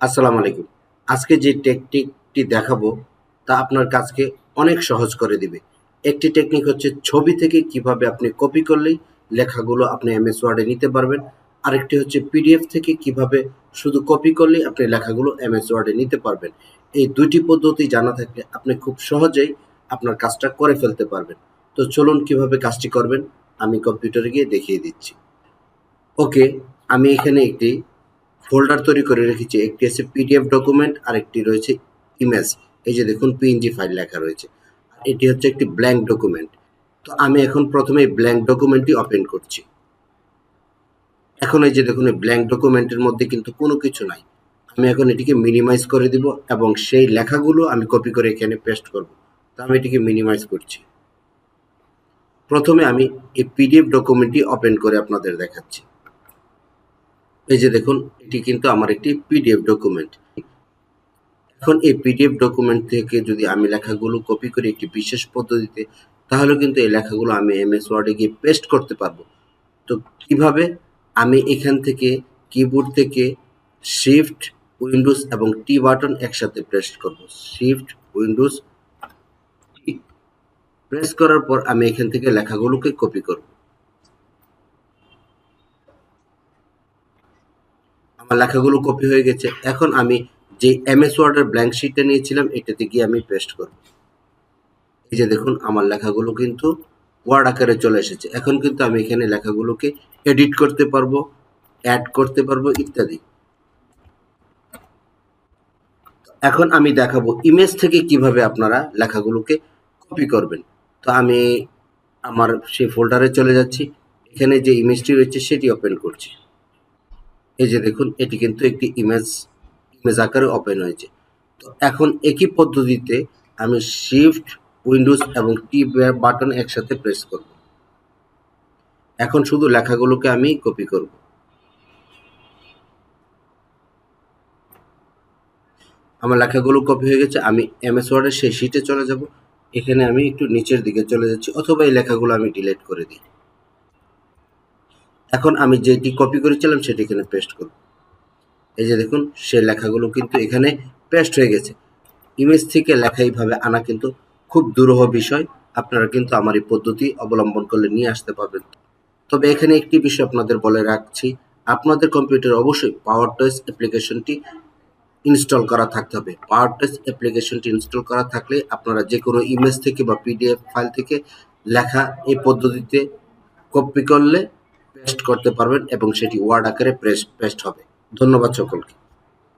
আসসালামু আলাইকুম। আজকে যে টেকনিকটি দেখাবো তা আপনার কাজকে অনেক সহজ করে দিবে। একটি টেকনিক হচ্ছে ছবি থেকে কিভাবে আপনি কপি করলেই লেখাগুলো আপনি এমএস ওয়ার্ডে নিতে পারবেন। আরেকটি হচ্ছে পিডিএফ থেকে কিভাবে শুধু কপি করলেই আপনি লেখাগুলো এমএস ওয়ার্ডে নিতে পারবেন। এই ২ টি পদ্ধতি জানা থাকলে আপনি খুব সহজেই আপনার কাজটা করে ফেলতে পারবেন। তো চলুন কিভাবে কাজটি করবেন আমি কম্পিউটারে গিয়ে দেখিয়ে দিচ্ছি। ওকে, আমি এখানে একটি ফোল্ডার তৈরি করে রেখেছি। একটি আছে পিডিএফ ডকুমেন্ট আর একটি রয়েছে ইমেজ। এই যে দেখুন পিএনজি ফাইল লেখা রয়েছে। এটি হচ্ছে একটি ব্ল্যাঙ্ক ডকুমেন্ট। তো আমি এখন প্রথমে এই ব্ল্যাঙ্ক ডকুমেন্টটি ওপেন করছি। এখন এই যে দেখুন এই ব্ল্যাঙ্ক ডকুমেন্টের মধ্যে কিন্তু কোনো কিছু নাই। আমি এখন এটিকে মিনিমাইজ করে দিব এবং সেই লেখাগুলো আমি কপি করে এখানে পেস্ট করব। তো আমি এটিকে মিনিমাইজ করছি। প্রথমে আমি এই পিডিএফ ডকুমেন্টটি ওপেন করে আপনাদের দেখাচ্ছি। এই যে দেখুন এটি কিন্তু আমার একটি পিডিএফ ডকুমেন্ট। এখন এই পিডিএফ ডকুমেন্ট থেকে যদি আমি লেখাগুলো কপি করি একটি বিশেষ পদ্ধতিতে, তাহলে কিন্তু এই লেখাগুলো আমি এমএস ওয়ার্ডে গিয়ে পেস্ট করতে পারবো। তো কিভাবে? আমি এখান থেকে কিবোর্ড থেকে শিফট উইন্ডোজ এবং টি বাটন একসাথে প্রেস করব। শিফট উইন্ডোজ টি প্রেস করার পর আমি এখান থেকে লেখাগুলোকে কপি করব। আমার লেখাগুলো কপি হয়ে গেছে। এখন আমি যে এমএস ওয়ার্ডের ব্ল্যাঙ্ক শিটটা নিয়েছিলাম এটাতে গিয়ে আমি পেস্ট করব। এই যে দেখুন আমার লেখাগুলো কিন্তু ওয়ার্ড আকারে চলে এসেছে। এখন কিন্তু আমি এখানে লেখাগুলোকে এডিট করতে পারবো, অ্যাড করতে পারবো ইত্যাদি। এখন আমি দেখাবো ইমেজ থেকে কিভাবে আপনারা লেখাগুলোকে কপি করবেন। তো আমি আমার সেই ফোল্ডারে চলে যাচ্ছি। এখানে যে ইমেজটি রয়েছে সেটি ওপেন করছি। এই যে দেখুন এটি কিন্তু একটি ইমেজ আকারে ওপেন হয়েছে। তো এখন একই পদ্ধতিতে আমি শিফট উইন্ডোজ এবং টি বাটন একসাথে প্রেস করব। এখন শুধু লেখাগুলোকে আমি কপি করব। আমার লেখাগুলো কপি হয়ে গেছে। আমি এমএস ওয়ার্ডের সেই শিটে চলে যাব। এখানে আমি একটু নিচের দিকে চলে যাচ্ছি অথবা এই লেখাগুলো আমি ডিলিট করে দিই। এখন আমি যেটি কপি করেছিলাম সেটি এখানে পেস্ট করব। এই যে দেখুন সেই লেখাগুলো কিন্তু এখানে পেস্ট হয়ে গেছে। ইমেজ থেকে লেখা এইভাবে আনা কিন্তু খুব দুরূহ বিষয়। আপনারা কিন্তু আমার এই পদ্ধতি অবলম্বন করলে নিয়ে আসতে পারবেন। তবে এখানে একটি বিষয় আপনাদের বলে রাখছি, আপনাদের কম্পিউটারে অবশ্যই পাওয়ার টয়েস অ্যাপ্লিকেশনটি ইনস্টল করা থাকতে হবে। পাওয়ার টয়েস অ্যাপ্লিকেশনটি ইনস্টল করা থাকলে আপনারা যে কোনো ইমেজ থেকে বা পিডিএফ ফাইল থেকে লেখা এই পদ্ধতিতে কপি করলে পেস্ট করতে পারবেন এবং সেটি ওয়ার্ড আকারে পেস্ট হবে। ধন্যবাদ সকলকে।